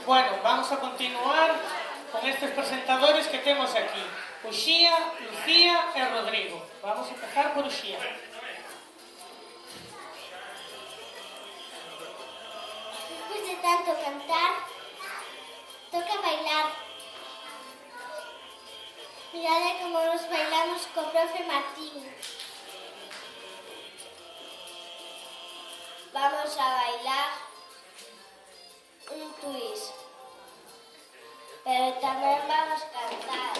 Bueno, vamos a continuar con estes presentadores que temos aquí. Uxía, Lucía e Rodrigo. Vamos a empezar por Uxía. Despois de tanto cantar, toca bailar. Mirade como nos bailamos co profe Martín. Vamos a bailar un twist, pero tamén vamos a cantar.